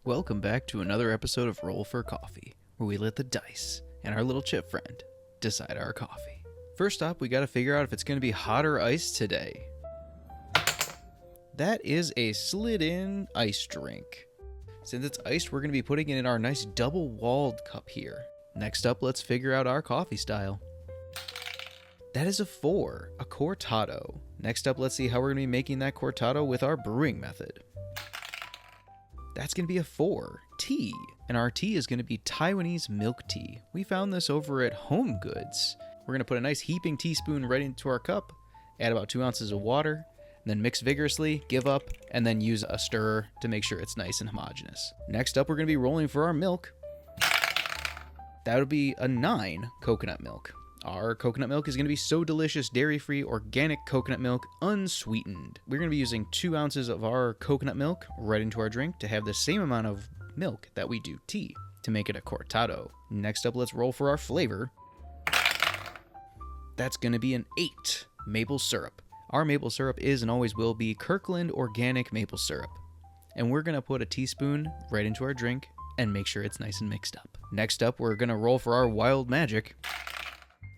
Welcome back to another episode of Roll for Coffee, where we let the dice and our little chip friend decide our coffee. First up, we gotta figure out if it's gonna be hot or iced today. That is a slid-in ice drink. Since it's iced, we're gonna be putting it in our nice double-walled cup here. Next up, let's figure out our coffee style. That is a 4, a cortado. Next up, let's see how we're gonna be making that cortado with our brewing method. That's going to be a 4, tea. And our tea is going to be Taiwanese milk tea. We found this over at Home Goods. We're going to put a nice heaping teaspoon right into our cup, add about 2 ounces of water, and then mix vigorously, give up, and then use a stirrer to make sure it's nice and homogeneous. Next up, we're going to be rolling for our milk. That would be a 9, coconut milk. Our coconut milk is going to be so delicious, dairy-free, organic coconut milk, unsweetened. We're going to be using 2 ounces of our coconut milk right into our drink to have the same amount of milk that we do tea to make it a cortado. Next up, let's roll for our flavor. That's going to be an 8, maple syrup. Our maple syrup is and always will be Kirkland organic maple syrup. And we're going to put a teaspoon right into our drink and make sure it's nice and mixed up. Next up, we're going to roll for our wild magic.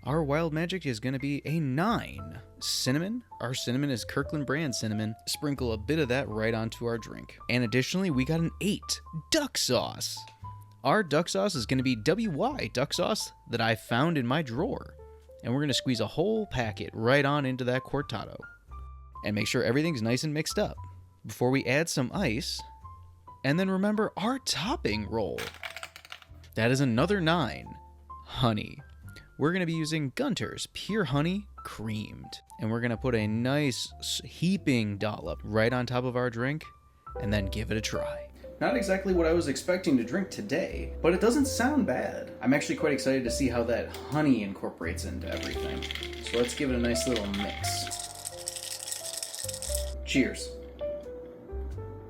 Our wild magic is going to be a 9. Cinnamon. Our cinnamon is Kirkland brand cinnamon. Sprinkle a bit of that right onto our drink. And additionally, we got an 8. Duck sauce. Our duck sauce is going to be WY duck sauce that I found in my drawer. And we're going to squeeze a whole packet right on into that cortado. And make sure everything's nice and mixed up before we add some ice. And then remember our topping roll. That is another 9. Honey. We're going to be using Gunter's Pure Honey Creamed. And we're going to put a nice heaping dollop right on top of our drink and then give it a try. Not exactly what I was expecting to drink today, but it doesn't sound bad. I'm actually quite excited to see how that honey incorporates into everything. So let's give it a nice little mix. Cheers.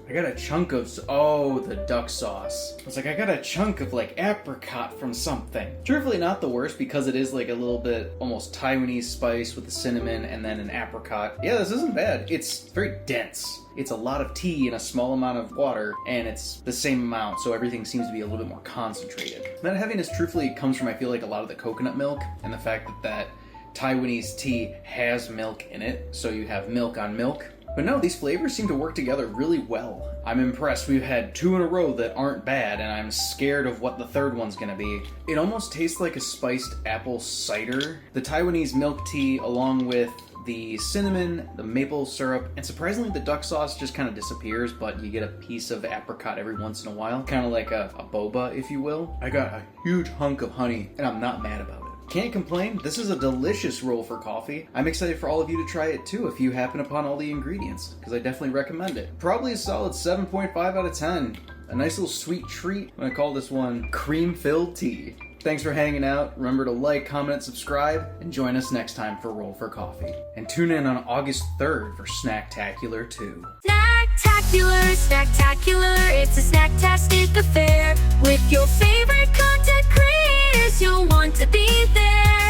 I got a chunk of, the duck sauce. It's like I got a chunk of like apricot from something. Truthfully not the worst because it is like a little bit almost Taiwanese spice with the cinnamon and then an apricot. Yeah, this isn't bad. It's very dense. It's a lot of tea in a small amount of water and it's the same amount, so everything seems to be a little bit more concentrated. That heaviness truthfully comes from I feel like a lot of the coconut milk and the fact that Taiwanese tea has milk in it, so you have milk on milk. But no, these flavors seem to work together really well. I'm impressed. We've had 2 in a row that aren't bad, and I'm scared of what the third one's gonna be. It almost tastes like a spiced apple cider. The Taiwanese milk tea, along with the cinnamon, the maple syrup, and surprisingly the duck sauce just kind of disappears, but you get a piece of apricot every once in a while. Kind of like a boba, if you will. I got a huge hunk of honey, and I'm not mad about it. Can't complain. This is a delicious roll for coffee. I'm excited for all of you to try it too if you happen upon all the ingredients, because I definitely recommend it. Probably a solid 7.5 out of 10. A nice little sweet treat. I'm gonna call this one cream-filled tea. Thanks for hanging out. Remember to like, comment, subscribe, and join us next time for Roll for Coffee. And tune in on August 3rd for Snacktacular 2. Snacktacular, Snacktacular, it's a snack-tastic affair. With your favorite content creators, you'll want to be there.